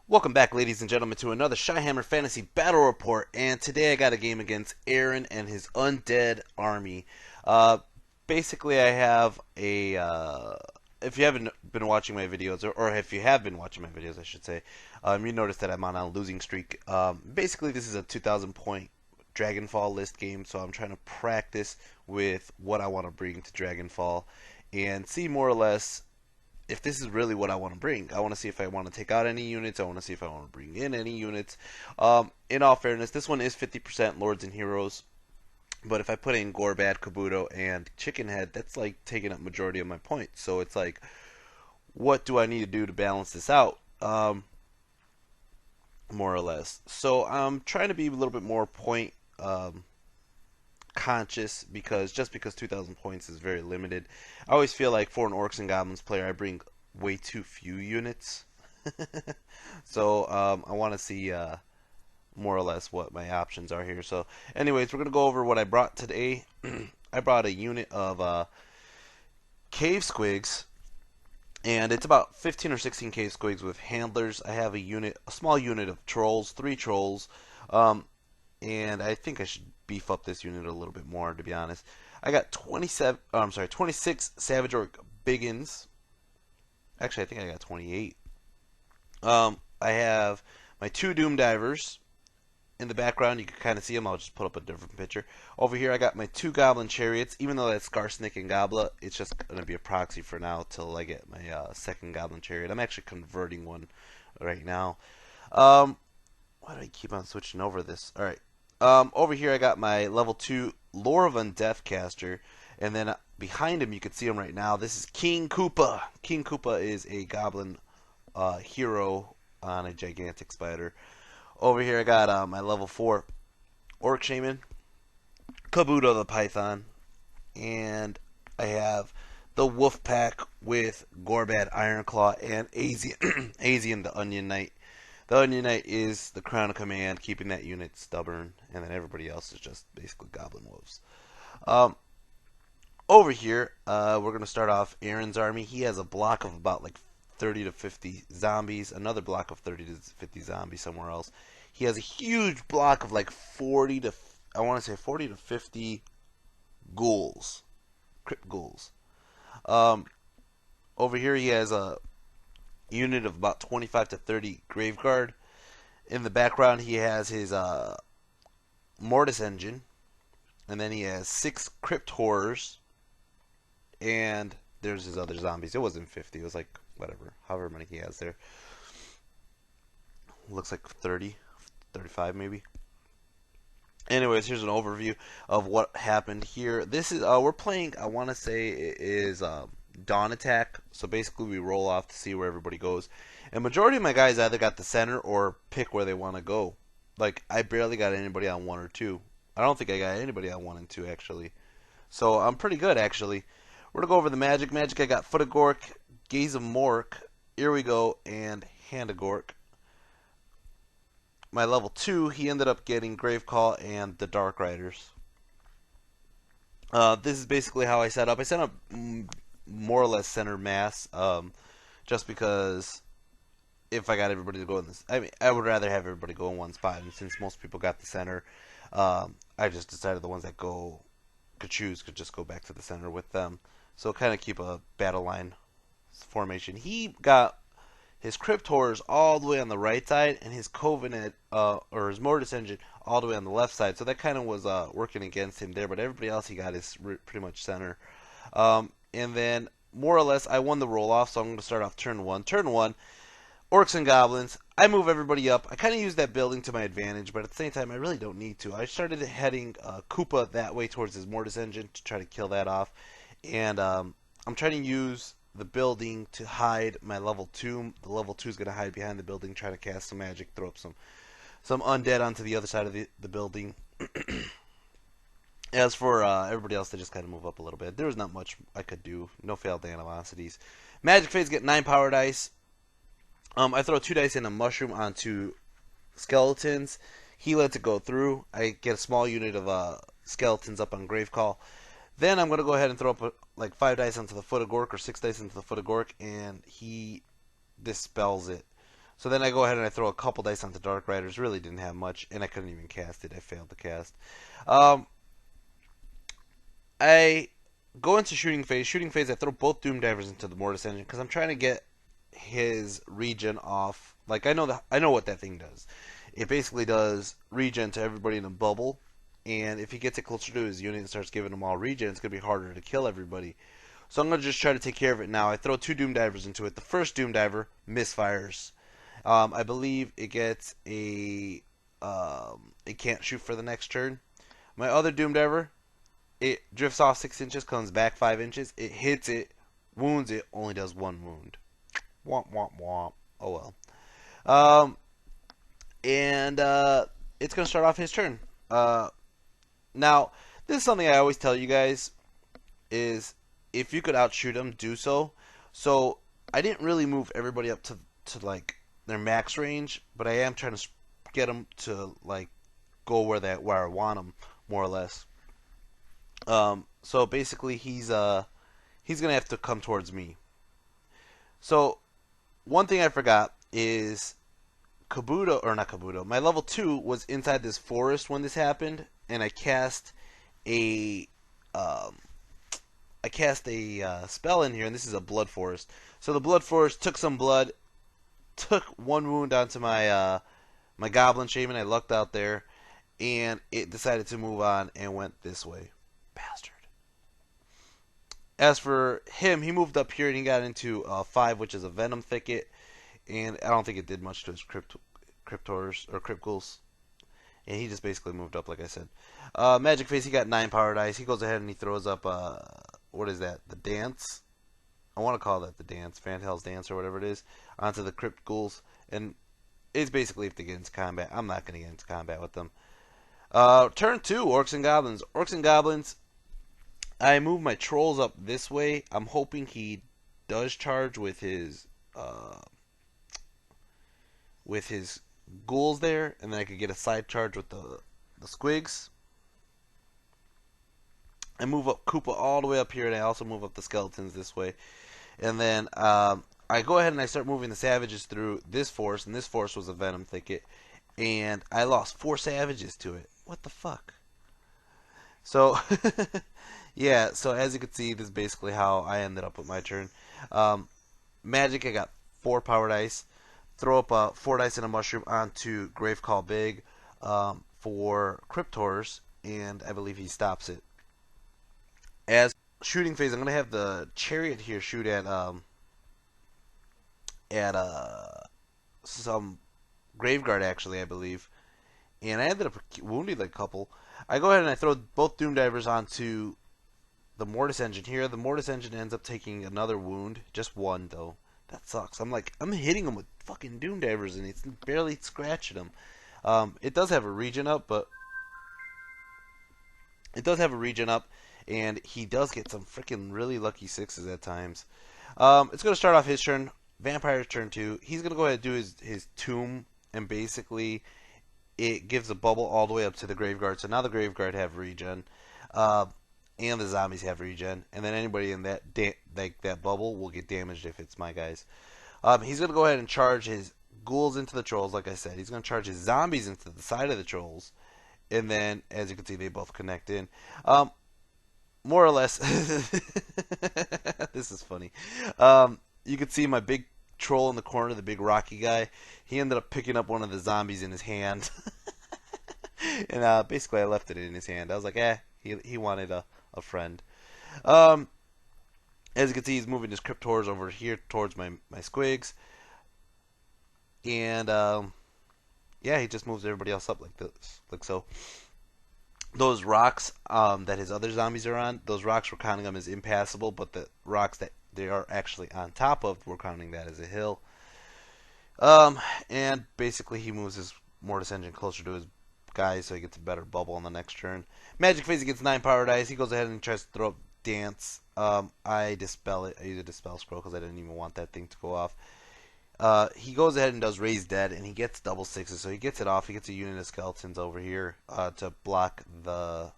Welcome back, ladies and gentlemen, to another Shyhammer Fantasy Battle Report, and today I got a game against Aaron and his undead army. Uh, Basically, I have if you haven't been watching my videos, or if you have been watching my videos, I should say, you notice that I'm on a losing streak. Basically, this is a 2,000 point Dragonfall list game, so I'm trying to practice with what I want to bring to Dragonfall and see more or less if this is really what I want to bring. I want to see if I want to take out any units. I want to see if I want to bring in any units. In all fairness, this one is 50% Lords and Heroes. But if I put in Gorbad, Kabuto, and Chicken Head, that's like taking up majority of my points. So it's like, what do I need to do to balance this out? More or less. So I'm trying to be a little bit more point conscious because 2,000 points is very limited. I always feel like for an Orcs and Goblins player, I bring way too few units. So I want to see more or less what my options are here. So, anyways, we're gonna go over what I brought today. I brought a unit of cave squigs, and it's about 15 or 16 cave squigs with handlers. I have a small unit of trolls, 3 trolls. And I think I should beef up this unit a little bit more, to be honest. I got 26 Savage Orc Biggins. Actually, I think I got 28. I have my 2 Doom Divers. In the background, you can kind of see them. I'll just put up a different picture. Over here, I got my 2 Goblin Chariots. Even though that's Skarsnik and Goblet, it's just going to be a proxy for now till I get my second Goblin Chariot. I'm actually converting one right now. Why do I keep on switching over this? Alright. Over here I got my level 2 Lore of Undeath caster, and then behind him you can see him right now. This is King Koopa. King Koopa is a goblin hero on a gigantic spider. Over here I got my level 4 Orc Shaman, Kabuto the Python, and I have the Wolf Pack with Gorbad Ironclaw and Azian the Onion Knight. The Onion Knight is the crown of command, keeping that unit stubborn, and then everybody else is just basically Goblin Wolves. Over here, we're going to start off Aaron's army. He has a block of about like 30 to 50 zombies, another block of 30 to 50 zombies somewhere else. He has a huge block of like 40 to 50 ghouls, crypt ghouls. Over here he has a unit of about 25 to 30 Graveguard. In the background, he has his Mortis Engine, and then he has 6 Crypt Horrors, and there's his other zombies. It wasn't 50, it was like whatever, however many he has there. Looks like 30, 35 maybe. Anyways, here's an overview of what happened here. This is we're playing, I want to say it is Dawn Attack. So basically we roll off to see where everybody goes. And majority of my guys either got the center or pick where they want to go. Like, I barely got anybody on 1 or 2. I don't think I got anybody on 1 and 2 actually. So I'm pretty good actually. We're going to go over the magic. Magic, I got Foot of Gork, Gaze of Mork, Here We Go, and Hand of Gork. My level 2, he ended up getting Gravecall and the Dark Riders. This is basically how I set up. I set up more or less center mass, just because if I got everybody to go in this, I mean, I would rather have everybody go in one spot, and since most people got the center, I just decided the ones that could just go back to the center with them. So kind of keep a battle line formation. He got his Crypt Horrors all the way on the right side, and his Covenant, or his Mortis Engine, all the way on the left side. So that kind of was working against him there, but everybody else he got is pretty much center. And then, more or less, I won the roll-off, so I'm going to start off turn 1. Turn 1, Orcs and Goblins. I move everybody up. I kind of use that building to my advantage, but at the same time, I really don't need to. I started heading Koopa that way towards his Mortis Engine to try to kill that off. And I'm trying to use the building to hide my level 2. The level 2 is going to hide behind the building, try to cast some magic, throw up some undead onto the other side of the building. As for everybody else, they just kind of move up a little bit. There was not much I could do. No failed animosities. Magic Phase get 9 power dice. I throw 2 dice in a mushroom onto skeletons. He lets it go through. I get a small unit of skeletons up on Gravecall. Then I'm going to go ahead and throw up like 5 dice onto the Foot of Gork, or 6 dice into the Foot of Gork, and he dispels it. So then I go ahead and I throw a couple dice onto Dark Riders. Really didn't have much, and I couldn't even cast it. I failed to cast. Um, I go into shooting phase. Shooting phase, I throw both Doom Divers into the Mortis Engine because I'm trying to get his regen off. Like I know what that thing does. It basically does regen to everybody in a bubble, and if he gets it closer to his unit and starts giving them all regen, it's gonna be harder to kill everybody. So I'm gonna just try to take care of it now. I throw two Doom Divers into it. The first Doom Diver misfires. I believe it gets it can't shoot for the next turn. My other Doom Diver, it drifts off 6 inches, comes back 5 inches. It hits it, wounds it, only does one wound. Womp womp womp. Oh well. Um, and it's gonna start off his turn. Now this is something I always tell you guys is if you could outshoot him, do so. So I didn't really move everybody up to like their max range, but I am trying to get them to like go where I want them more or less. So basically he's gonna have to come towards me. So one thing I forgot is Kabuto, or not Kabuto, my level 2 was inside this forest when this happened, and a um, spell in here, and this is a blood forest. So the blood forest took some blood, took one wound onto my goblin shaman. I lucked out there, and it decided to move on and went this way. Bastard. As for him, he moved up here and he got into 5, which is a venom thicket, and I don't think it did much to his cryptors or cryptghouls. And he just basically moved up, like I said. Magic Face, he got 9 power dice. He goes ahead and he throws up, what is that? The dance? I want to call that the dance, Fantail's dance or whatever it is, onto the cryptghouls. And it's basically if they get into combat. I'm not going to get into combat with them. Turn 2, Orcs and Goblins. Orcs and Goblins, I move my trolls up this way. I'm hoping he does charge with his ghouls there, and then I could get a side charge with the squigs. I move up Koopa all the way up here, and I also move up the skeletons this way. And then I go ahead and I start moving the savages through this forest, and this forest was a venom thicket, and I lost 4 savages to it. What the fuck? So, yeah, so as you can see, this is basically how I ended up with my turn. Magic, I got 4 power dice. Throw up 4 dice and a mushroom onto Gravecall Big for Cryptors, and I believe he stops it. As shooting phase, I'm going to have the Chariot here shoot at some Graveguard, actually, I believe. And I ended up wounding a couple. I go ahead and I throw both Doom Divers onto the Mortis Engine here. The Mortis Engine ends up taking another wound. Just one, though. That sucks. I'm hitting him with fucking Doom Divers, and it's barely scratching him. It does have a regen up, and he does get some freaking really lucky 6s at times. It's going to start off his turn. Vampire's turn 2. He's going to go ahead and do his tomb, and basically it gives a bubble all the way up to the Graveguard. So now the Graveguard have regen, and the zombies have regen, and then anybody in that bubble will get damaged if it's my guys. He's going to go ahead and charge his ghouls into the trolls, like I said. He's going to charge his zombies into the side of the trolls, and then, as you can see, they both connect in. More or less, this is funny. You can see my big troll in the corner, the big rocky guy. He ended up picking up one of the zombies in his hand. And basically I left it in his hand. I was like, he wanted a friend. As you can see, he's moving his Cryptors over here towards my squigs. And yeah, he just moves everybody else up like this, like so. Those rocks that his other zombies are on, those rocks we're counting them as impassable, but the rocks that they are actually on top of, we're counting that as a hill. And basically he moves his Mortis Engine closer to his guys so he gets a better bubble on the next turn. Magic Phase, he gets 9 power dice. He goes ahead and tries to throw up Dance. I dispel it. I use a Dispel Scroll because I didn't even want that thing to go off. He goes ahead and does Raise Dead, and he gets double 6s, so he gets it off. He gets a unit of skeletons over here to block the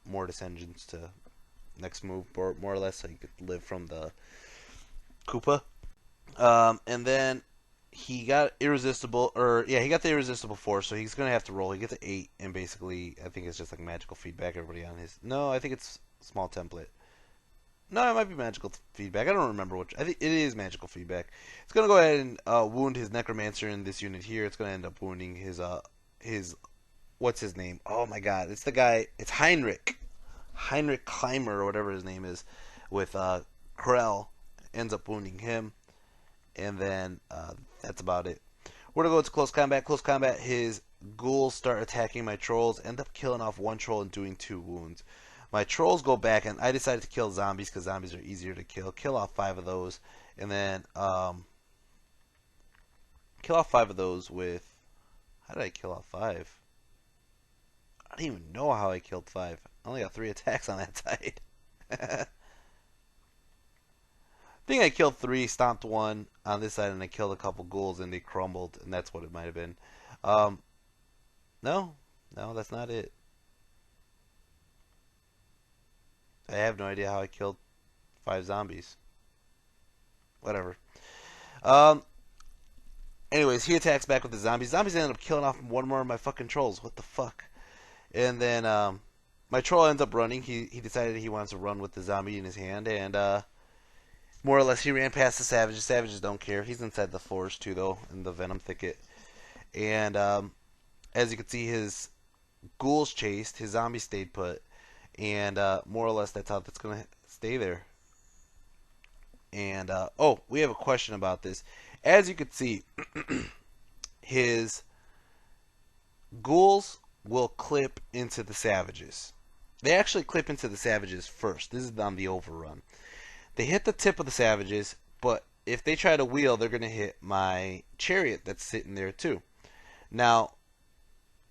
Mortis Engines to next move, more or less, so he could live from the Koopa. And then he got irresistible, or yeah, he got the irresistible 4, so he's gonna have to roll. He gets an 8, and basically, I think it's just like magical feedback. Everybody on his. No, I think it's small template. No, it might be magical feedback. I don't remember which. I think it is magical feedback. It's gonna go ahead and wound his necromancer in this unit here. It's gonna end up wounding his what's his name? Oh my god, it's the guy. It's Heinrich Climber or whatever his name is, with Krell. Ends up wounding him, and then that's about it. We're gonna go to close combat. Close combat. His ghouls start attacking my trolls. End up killing off one troll and doing 2 wounds. My trolls go back, and I decided to kill zombies because zombies are easier to kill. Kill off 5 of those, and then kill off 5 of those with. How did I kill off 5? I don't even know how I killed 5. I only got 3 attacks on that side. I think I killed 3, stomped 1 on this side, and I killed a couple ghouls, and they crumbled, and that's what it might have been. No, that's not it. I have no idea how I killed 5 zombies. Whatever. Um. Anyways, he attacks back with the zombies. Zombies ended up killing off one more of my fucking trolls. What the fuck? And then my troll ends up running. He decided he wants to run with the zombie in his hand, and more or less he ran past the savages. Savages don't care. He's inside the forest too, though, in the venom thicket. And as you can see, his ghouls chased. His zombies stayed put. And more or less that's how that's going to stay there. And oh, we have a question about this. As you can see, his ghouls will clip into the savages. They actually clip into the savages first. This is on the overrun. They hit the tip of the savages, but if they try to wheel, they're going to hit my chariot that's sitting there too. Now,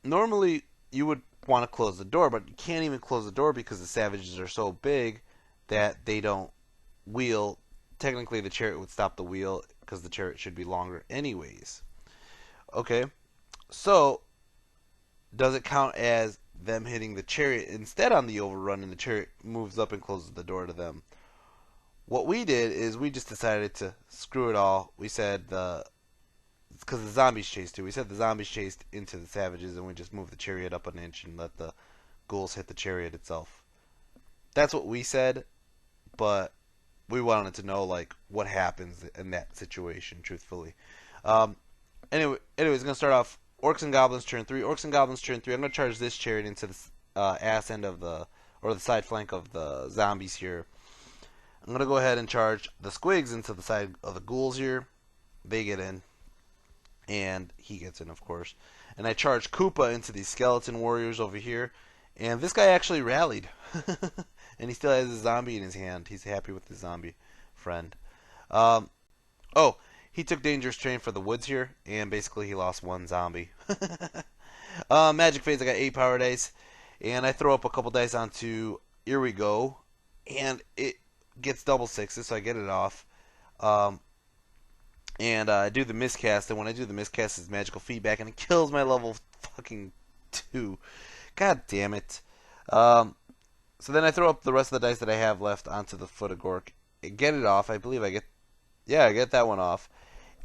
normally you would want to close the door, but you can't even close the door because the savages are so big that they don't wheel. Technically, the chariot would stop the wheel because the chariot should be longer anyways. Okay, so does it count as them hitting the chariot instead on the overrun, and the chariot moves up and closes the door to them? What we did is we just decided to screw it all. We said because the zombies chased too. We said the zombies chased into the savages, and we just moved the chariot up an inch and let the ghouls hit the chariot itself. That's what we said, but we wanted to know like what happens in that situation, truthfully. Anyways, gonna start off Orcs and Goblins turn 3. Orcs and Goblins turn 3. I'm gonna charge this chariot into the ass end of the side flank of the zombies here. I'm gonna go ahead and charge the squigs into the side of the ghouls here. They get in, and he gets in, of course. And I charge Koopa into these skeleton warriors over here, and this guy actually rallied. And he still has his zombie in his hand. He's happy with his zombie friend. Oh, he took Dangerous Train for the woods here, and basically he lost 1 zombie. Magic phase, I got 8 power dice, and I throw up a couple dice onto Here We Go, and it gets double 6s, so I get it off. And I do the miscast, and when I do the miscast, it's magical feedback, and it kills my level fucking 2. God damn it. So then I throw up the rest of the dice that I have left onto the foot of Gork. Get it off. I believe I get that one off.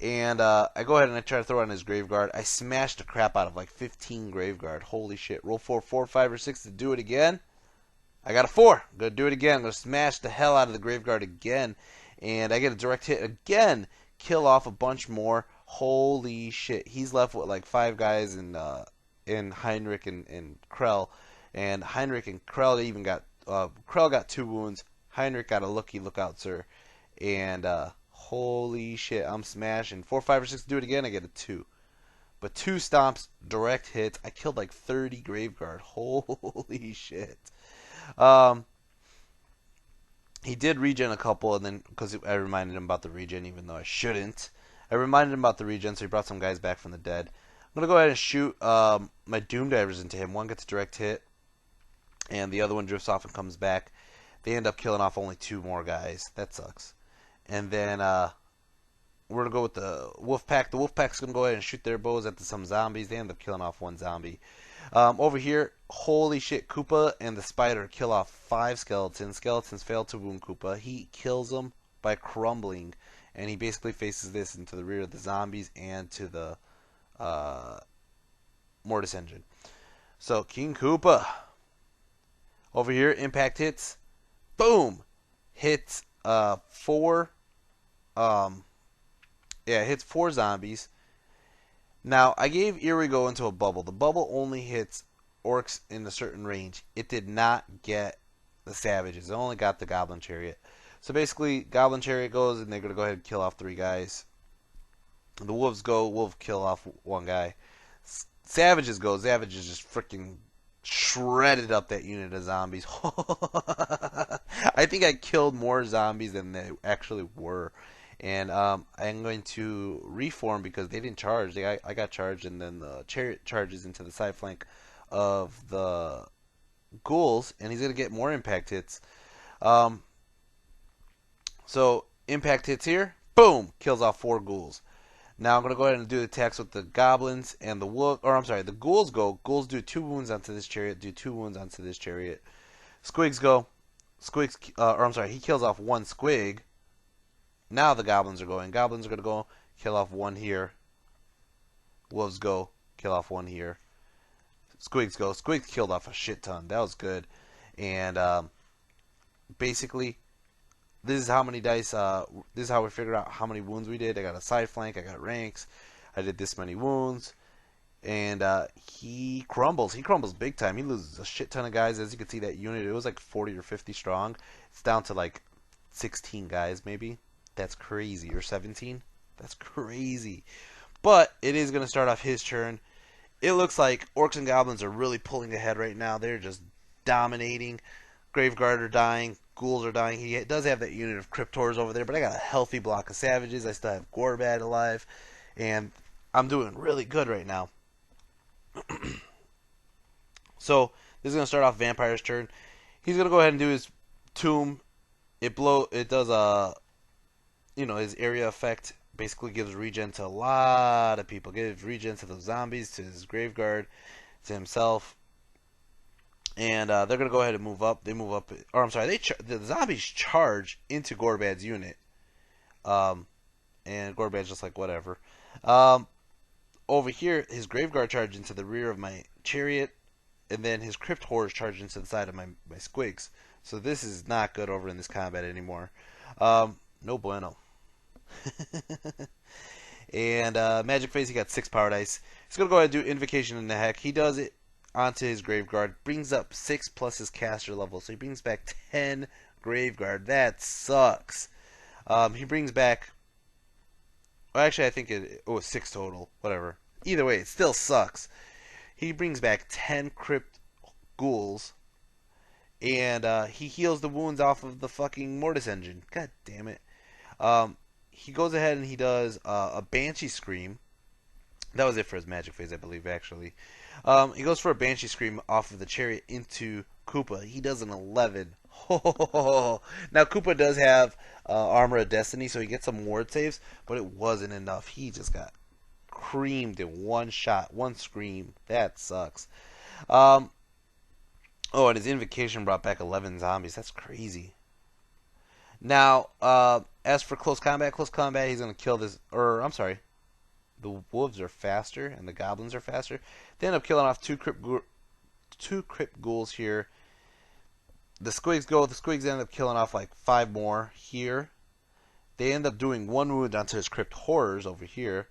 And I go ahead and I try to throw on his Graveguard. I smash the crap out of like 15 Graveguard. Holy shit. Roll 4, 5, or 6 to do it again. I got a 4. I'm going to do it again. I'm going to smash the hell out of the Graveguard again. And I get a direct hit again. Kill off a bunch more. Holy shit. He's left with like 5 guys in Heinrich and Krell. And Heinrich and Krell even got Krell got 2 wounds. Heinrich got a look out, sir. And holy shit, I'm smashing. 4, 5, or 6 to do it again. I get a 2. But 2 stomps, direct hits. I killed like 30 Graveguard. Holy shit. He did regen a couple, and then because I reminded him about the regen, even though I shouldn't. I reminded him about the regen, so he brought some guys back from the dead. I'm gonna go ahead and shoot my Doom Divers into him. One gets a direct hit, and the other one drifts off and comes back. They end up killing off only 2 more guys. That sucks. And then we're going to go with the Wolfpack. The Wolfpack's going to go ahead and shoot their bows at some zombies. They end up killing off 1 zombie. Over here, holy shit, Koopa and the Spider kill off 5 skeletons. Skeletons fail to wound Koopa. He kills them by crumbling. and he basically faces this into the rear of the zombies and to the Mortis engine. So King Koopa over here, impact hits, boom, hits four, hits four zombies. Now I gave Irigo into a bubble. The bubble only hits orcs in a certain range. It did not get the savages. It only got the Goblin Chariot. So basically, Goblin Chariot goes, and they're gonna go ahead and kill off 3 guys. The wolves go, wolf kill off 1 guy. Savages go, savages just freaking shredded up that unit of zombies. I think I killed more zombies than they actually were. And I'm going to reform because they didn't charge. I got charged, and then the chariot charges into the side flank of the ghouls, and he's going to get more impact hits. So impact hits here, boom, kills off 4 ghouls. Now I'm going to go ahead and do the attacks with the goblins and the wolf, or I'm sorry, the ghouls go. Ghouls do 2 wounds onto this chariot, do 2 wounds onto this chariot. Squigs go. Squigs, he kills off 1 squig. Now the goblins are going. Goblins are going to go kill off 1 here. Wolves go kill off 1 here. Squigs go. Squigs killed off a shit ton. That was good. And basically, this is how many dice. This is how we figured out how many wounds we did. I got a side flank. I got ranks. I did this many wounds. And he crumbles. He crumbles big time. He loses a shit ton of guys. As you can see, that unit, it was like 40 or 50 strong. It's down to like 16 guys maybe. That's crazy. Or 17. That's crazy. But it is going to start off his turn. It looks like Orcs and Goblins are really pulling ahead right now. They're just dominating. Graveguard are dying. Ghouls are dying. He does have that unit of Cryptors over there, but I got a healthy block of Savages. I still have Gorbad alive. And I'm doing really good right now. So, this is going to start off Vampire's turn. He's going to go ahead and do his Tomb. It does his area effect. Basically gives regen to a lot of people. Gives regen to the zombies, to his Graveguard, to himself. And they're going to go ahead and move up. They move up. Or I'm sorry, the zombies charge into Gorbad's unit. And Gorbad's just like, whatever. Over here, his Graveguard charged into the rear of my chariot. And then his Crypt Horrors charged into the side of my squigs. So this is not good over in this combat anymore. No bueno. And Magic Phase, he got 6 power dice. He's going to go ahead and do Invocation in the Heck. He does it onto his Graveguard. Brings up 6 plus his caster level. So he brings back 10 Graveguard. That sucks. He brings back... Well, actually, I think it was 6 total. Whatever. Either way, it still sucks. He brings back 10 Crypt Ghouls. And he heals the wounds off of the fucking Mortis engine. God damn it. He goes ahead and he does a Banshee Scream. That was it for his Magic Phase, I believe, actually. He goes for a Banshee Scream off of the chariot into Koopa. He does an 11. Now, Koopa does have Armor of Destiny, so he gets some ward saves, but it wasn't enough. He just got creamed in one shot, one scream. That sucks. Oh, and his Invocation brought back 11 zombies. That's crazy. Now, as for close combat, he's going to kill this... Or, I'm sorry. The wolves are faster, and the goblins are faster. They end up killing off two crypt ghouls here. The squigs go. The squigs end up killing off like 5 more here. They end up doing 1 wound onto his crypt horrors over here.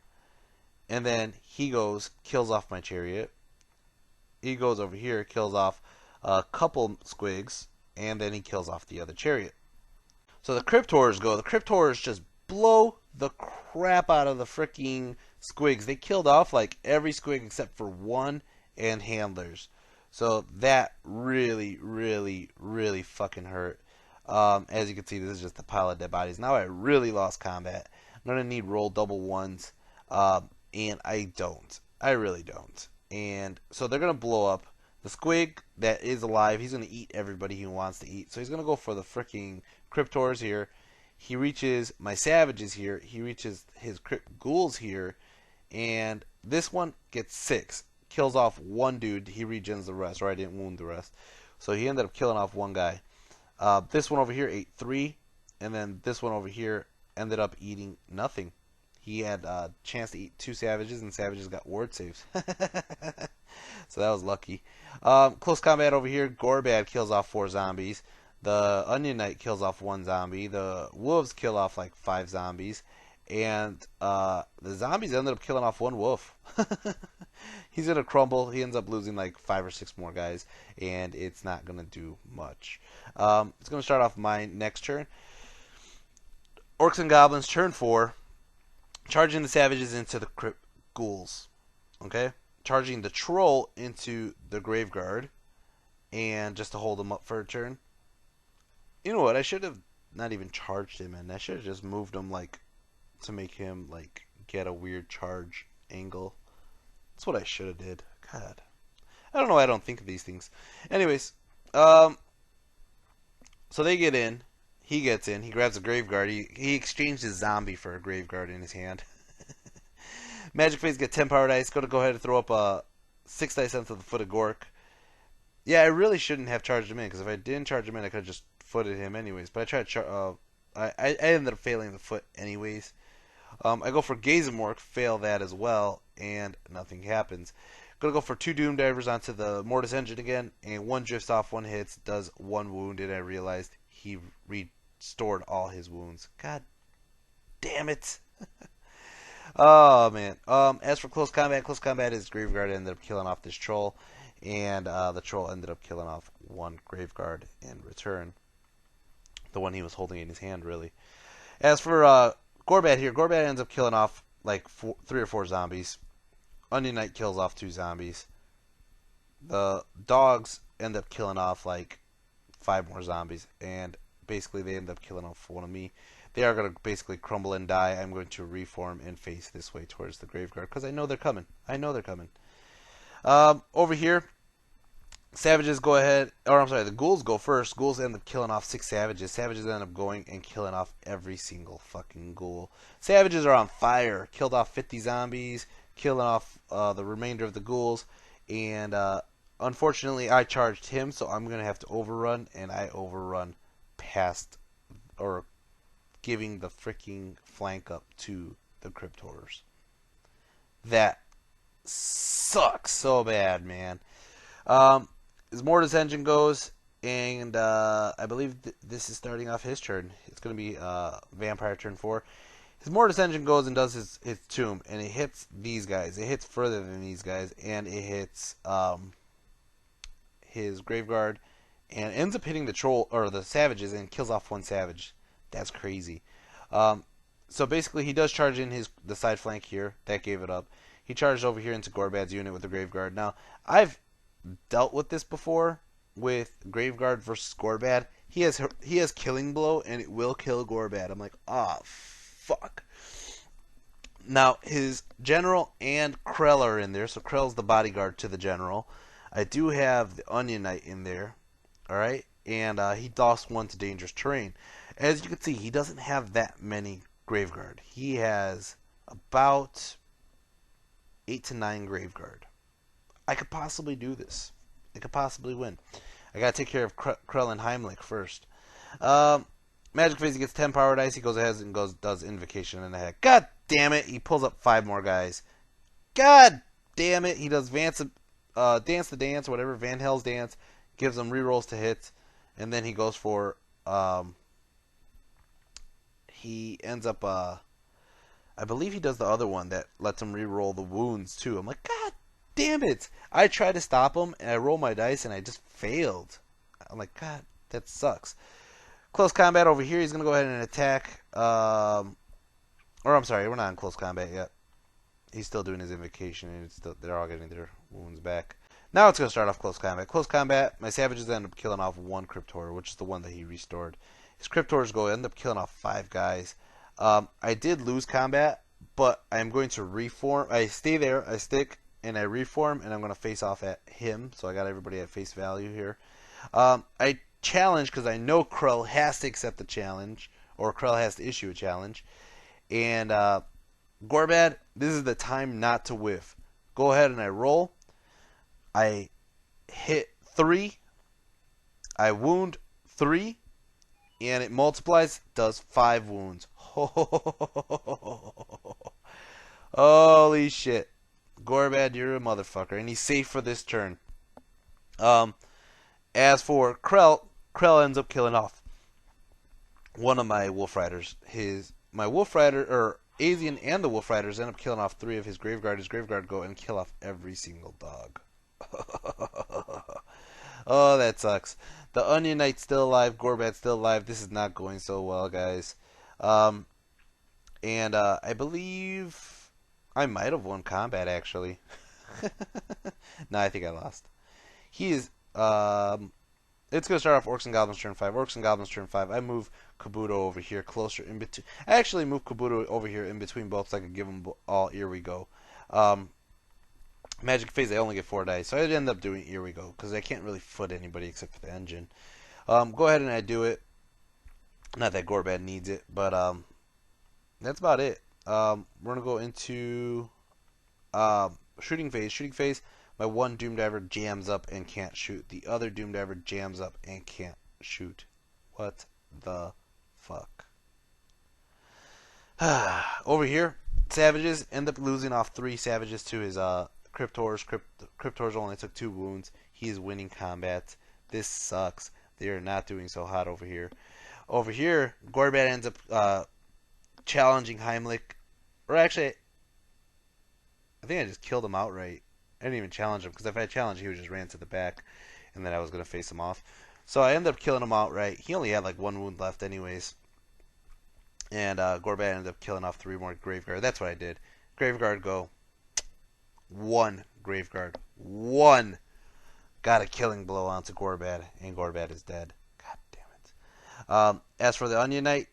And then he goes, kills off my chariot. He goes over here, kills off a couple squigs, and then he kills off the other chariot. So the crypt horrors go. The crypt horrors just blow the crap out of the freaking squigs. They killed off like every squig except for 1 and handlers. So that really, really, really fucking hurt. As you can see, this is just a pile of dead bodies. Now I really lost combat. I'm going to need roll double ones. And I don't. I really don't. And so they're going to blow up. The squig that is alive, he's going to eat everybody he wants to eat. So he's going to go for the freaking Cryptors here. He reaches my Savages here. He reaches his Crypt Ghouls here. And this one gets 6. Kills off 1 dude. He regens the rest. Or I didn't wound the rest. So he ended up killing off 1 guy. This one over here ate 3. And then this one over here ended up eating nothing. He had a chance to eat 2 savages, and savages got ward saves. So that was lucky. Close combat over here. Gorbad kills off 4 zombies. The Onion Knight kills off 1 zombie. The wolves kill off like 5 zombies. And the zombies ended up killing off 1 wolf. He's going to crumble. He ends up losing like 5 or 6 more guys. And it's not going to do much. It's going to start off my next turn. Orcs and Goblins, turn 4. Charging the savages into the ghouls. Okay? Charging the troll into the Graveguard. And just to hold him up for a turn. You know what? I should have not even charged him in. I should have just moved him like to make him like get a weird charge angle. That's what I should have did. God. I don't know why I don't think of these things. Anyways, so they get in. He gets in. He grabs a Graveguard. He exchanged his zombie for a Graveguard in his hand. Magic Phase get 10 power dice. Go ahead and throw up 6 dice onto the foot of Gork. Yeah, I really shouldn't have charged him in, because if I didn't charge him in, I could have just footed him anyways. But I tried to I ended up failing the foot anyways. I go for Gazemork, fail that as well, and nothing happens. Gonna go for 2 Doom Divers onto the Mortis Engine again, and 1 drifts off, 1 hits, does 1 wound, and I realized he restored all his wounds. God damn it. Oh man. As for close combat is Graveguard ended up killing off this troll, and the troll ended up killing off 1 Graveguard in return. The one he was holding in his hand, really. As for Gorbad here, Gorbad ends up killing off like 3 or 4 zombies. Onion Knight kills off 2 zombies. The dogs end up killing off like 5 more zombies, and basically they end up killing off 1 of me. They are going to basically crumble and die. I'm going to reform and face this way towards the Graveguard, because I know they're coming. Over here, savages go ahead, or I'm sorry, the ghouls go first. Ghouls end up killing off 6 savages. Savages end up going and killing off every single fucking ghoul. Savages are on fire. Killed off 50 zombies, killing off the remainder of the ghouls, and unfortunately I charged him, so I'm going to have to overrun, and I overrun past, or giving the freaking flank up to the Crypt Horrors. That sucks so bad, man. His Mortis Engine goes, and I believe this is starting off his turn. It's going to be Vampire turn 4. His Mortis Engine goes and does his tomb, and it hits these guys. It hits further than these guys, and it hits his Graveguard, and ends up hitting the troll, or the savages, and kills off 1 savage. That's crazy. So basically, he does charge in the side flank here. That gave it up. He charged over here into Gorbad's unit with the Graveguard. Now, I've dealt with this before with Graveguard versus Gorbad. He has Killing Blow, and it will kill Gorbad. I'm like, ah, fuck. Now, his General and Krell are in there, so Krell's the bodyguard to the General. I do have the Onion Knight in there, alright? And he dossed 1 to Dangerous Terrain. As you can see, he doesn't have that many Graveguard. He has about 8 to 9 Graveguard. I could possibly do this. I could possibly win. I gotta take care of Krell and Heimlich first. Magic Phase, he gets 10 power dice. He goes ahead and does Invocation in the heck. God damn it! He pulls up 5 more guys. God damn it! He does Dance the Dance, whatever, Van Hell's Dance. Gives him rerolls to hits, and then he goes for he ends up I believe he does the other one that lets him reroll the wounds too. I'm like, God damn it! I tried to stop him, and I roll my dice, and I just failed. I'm like, God, that sucks. Close combat over here. He's gonna go ahead and attack. Or I'm sorry, we're not in close combat yet. He's still doing his invocation, and they're all getting their wounds back. Now it's gonna start off close combat. Close combat. My savages end up killing off 1 Crypt Horror, which is the one that he restored. His Crypt Horrors end up killing off 5 guys. I did lose combat, but I'm going to reform. I stay there, I stick, and I reform, and I'm going to face off at him. So I got everybody at face value here. I challenge because I know Krell has to accept the challenge, or Krell has to issue a challenge. And Gorbad, this is the time not to whiff. Go ahead and I roll. I hit 3. I wound 3. And it multiplies, does 5 wounds. Holy shit. Gorbad, you're a motherfucker. And he's safe for this turn. Um, as for Krell ends up killing off one of my Wolf Riders. My Wolf Rider, or Asian and the Wolf Riders end up killing off 3 of his Graveguard. His Graveguard go and kill off every single dog. Oh, that sucks. The Onion Knight's still alive. Gorbad's still alive. This is not going so well, guys. And I believe I might have won combat, actually. No, I think I lost. He is... it's going to start off Orcs and Goblins turn 5. Orcs and Goblins turn 5. I move Kabuto over here closer in between. I actually moved Kabuto over here in between both so I could give them all Here We Go. Magic Phase, I only get 4 dice. So I end up doing Here We Go because I can't really foot anybody except for the engine. Go ahead and I do it. Not that Gorbad needs it, but that's about it. We're going to go into Shooting Phase. Shooting Phase, my one Doom Diver jams up and can't shoot. The other Doom Diver jams up and can't shoot. What the fuck? Over here, Savages end up losing off 3 Savages to his Cryptors. Cryptors only took 2 wounds. He is winning combat. This sucks. They are not doing so hot over here. Over here, Gorbad ends up challenging Heimlich. Or actually, I think I just killed him outright. I didn't even challenge him, because if I challenged, he would just ran to the back, and then I was going to face him off. So I ended up killing him outright. He only had like 1 wound left anyways. And Gorbad ended up killing off 3 more Graveguard. That's what I did. Graveguard go. 1 Graveguard. 1. Got a killing blow onto Gorbad, and Gorbad is dead. God damn it. As for the Onion Knight,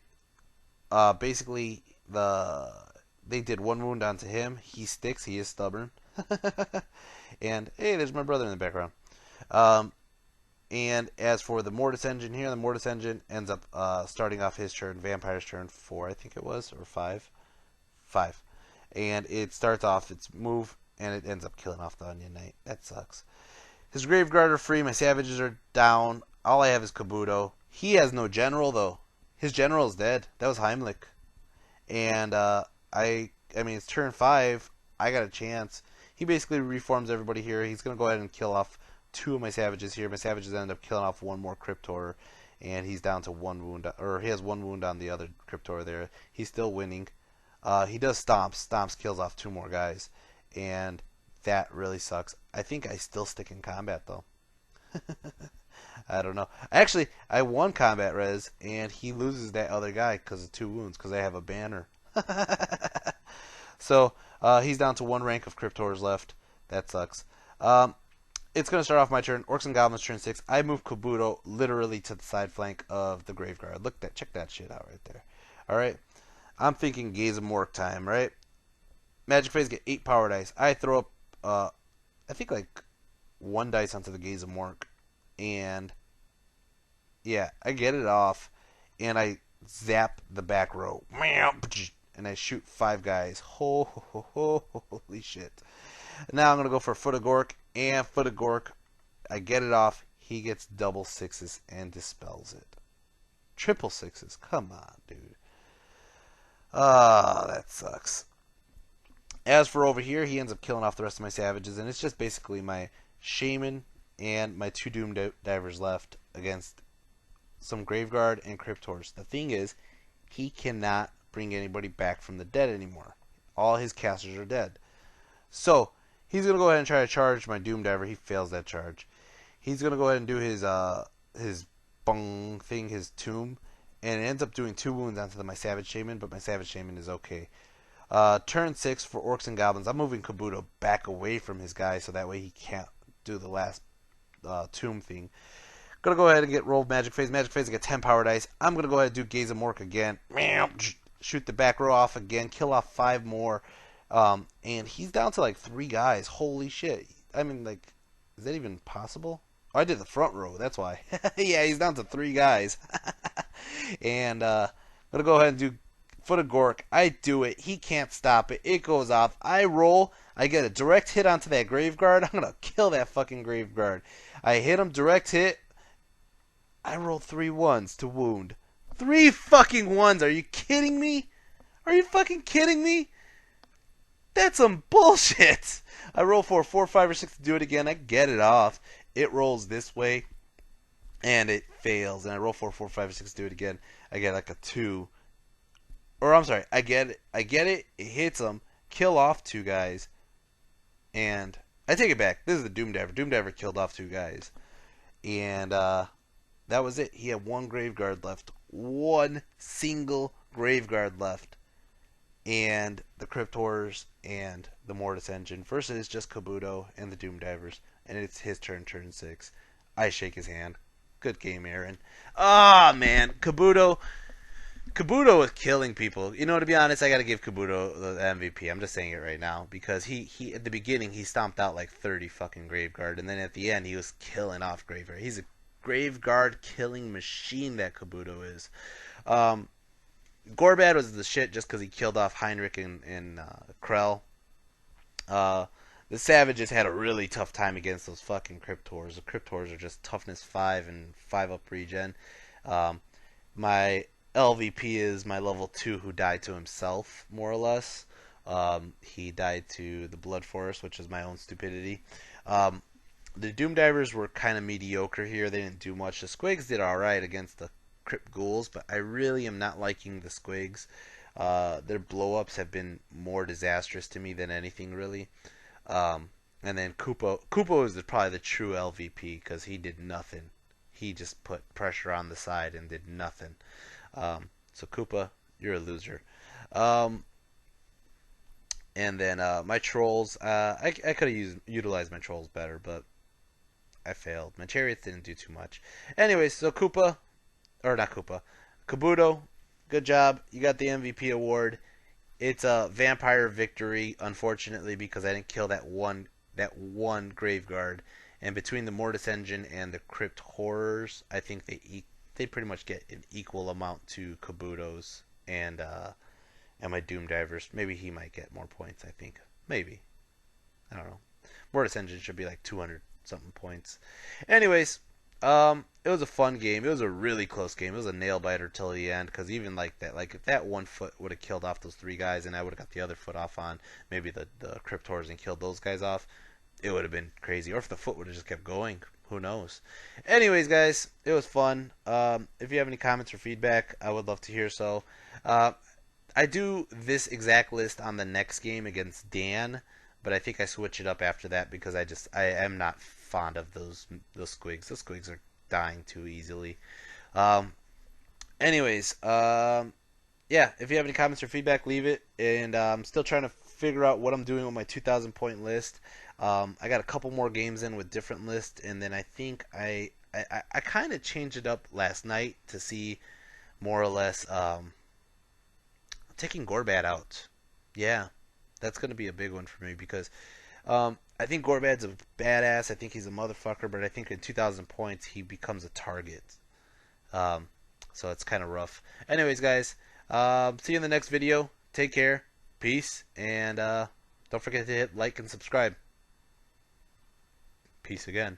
basically they did 1 wound onto him. He sticks. He is stubborn. And hey, there's my brother in the background. And as for the Mortis Engine here, the Mortis Engine ends up starting off his turn, Vampire's turn 4, I think it was, or 5. 5. And it starts off its move, and it ends up killing off the Onion Knight. That sucks. His Graveguard are free. My Savages are down. All I have is Kabuto. He has no general, though. His general is dead. That was Heimlich. And I mean, it's turn 5. I got a chance. He basically reforms everybody here. He's going to go ahead and kill off 2 of my Savages here. My Savages end up killing off 1 more Cryptor, and he's down to 1 wound, or he has 1 wound on the other Cryptor there. He's still winning. He does Stomps. Stomps kills off 2 more guys, and that really sucks. I think I still stick in combat, though. I don't know. Actually, I won combat res, and he loses that other guy because of 2 wounds, because I have a banner. So, he's down to 1 rank of Cryptors left. That sucks. It's going to start off my turn. Orcs and Goblins turn 6. I move Kabuto literally to the side flank of the Graveguard. Check that shit out right there. Alright. I'm thinking Gaze of Mork time, right? Magic Phase get 8 power dice. I throw up, I think like 1 dice onto the Gaze of Mork. And, yeah, I get it off. And I zap the back row. And I shoot 5 guys. Holy shit. Now I'm going to go for Foot of Gork. And Foot of Gork, I get it off. He gets double 6s and dispels it. Triple 6s. Come on, dude. Ah, that sucks. As for over here, he ends up killing off the rest of my Savages. And it's just basically my Shaman and my 2 Doom Divers left against some Graveguard and Cryptors. The thing is, he cannot bring anybody back from the dead anymore. All his casters are dead. So, he's going to go ahead and try to charge my Doom Diver. He fails that charge. He's going to go ahead and do his bung thing, his tomb. And it ends up doing 2 wounds onto my Savage Shaman, but my Savage Shaman is okay. Turn 6 for Orcs and Goblins. I'm moving Kabuto back away from his guy so that way he can't do the last tomb thing. Gonna go ahead and get rolled Magic Phase. Magic Phase, I get 10 power dice. I'm gonna go ahead and do Gaze of Mork again. Shoot the back row off again. Kill off 5 more. And he's down to like 3 guys. Holy shit. I mean, like, is that even possible? Oh, I did the front row. That's why. Yeah, he's down to 3 guys. And I'm gonna go ahead and do Foot of Gork. I do it. He can't stop it. It goes off. I roll. I get a direct hit onto that Graveguard. I'm gonna kill that fucking Graveguard. I hit him. Direct hit. I rolled 3 1s to wound. 3 fucking ones. Are you kidding me? Are you fucking kidding me? That's some bullshit. I roll for 4, 5, or 6 to do it again. I get it off. It rolls this way, and it fails. And I roll 4, 4, 5, or 6 to do it again. I get like a 2. Or I'm sorry. I get it. It hits them. Kill off 2 guys. And I take it back. This is the Doom Diver. Doom Diver killed off 2 guys. And that was it. He had 1 Graveguard left. 1 single Graveguard left. And the Crypt Horrors and the Mortis Engine versus just Kabuto and the Doom Divers. And it's his turn 6. I shake his hand. Good game, Aaron. Ah, man. Kabuto was killing people. You know, to be honest, I got to give Kabuto the MVP. I'm just saying it right now. Because he at the beginning, he stomped out like 30 fucking Graveguard. And then at the end, he was killing off Graveguard. He's a Graveguard killing machine, that Kabuto is. Gorbad was the shit just because he killed off Heinrich and Krell. The Savages had a really tough time against those fucking Crypt Horrors. The Crypt Horrors are just toughness 5 and 5 up regen. My LVP is my level 2 who died to himself, more or less. He died to the Blood Forest, which is my own stupidity. The Doom Divers were kind of mediocre here. They didn't do much. The Squigs did alright against the Crypt Ghouls, but I really am not liking the Squigs. Their blow-ups have been more disastrous to me than anything, really. And then Koopa is probably the true LVP because he did nothing. He just put pressure on the side and did nothing. So Koopa, you're a loser. And then my trolls, I could have utilized my trolls better, but I failed. My chariots didn't do too much. Anyways, so Kabuto, good job. You got the MVP award. It's a vampire victory, unfortunately, because I didn't kill that one Graveguard. And between the Mortis Engine and the Crypt Horrors, I think they pretty much get an equal amount to Kabuto's and my Doom Divers. Maybe he might get more points, I think. Maybe. I don't know. Mortis Engine should be like 200 something points. Anyways, it was a fun game. It was a really close game. It was a nail biter till the end, because even like that, like if that one foot would have killed off those 3 guys and I would have got the other foot off on maybe the Crypt Horrors and killed those guys off, it would have been crazy. Or if the foot would have just kept going, who knows. Anyways, guys, it was fun. If you have any comments or feedback, I would love to hear so. I do this exact list on the next game against Dan, but I think I switch it up after that because I am not fond of those squigs. Those squigs are dying too easily. Anyways, yeah, if you have any comments or feedback, leave it. And I'm still trying to figure out what I'm doing with my 2,000 point list. I got a couple more games in with different lists, and then I think I kind of changed it up last night to see more or less taking Gorbad out. Yeah, that's going to be a big one for me because I think Gorbad's a badass. I think he's a motherfucker, but I think in 2,000 points he becomes a target. So it's kind of rough. Anyways, guys, see you in the next video. Take care. Peace. And don't forget to hit like and subscribe. Peace again.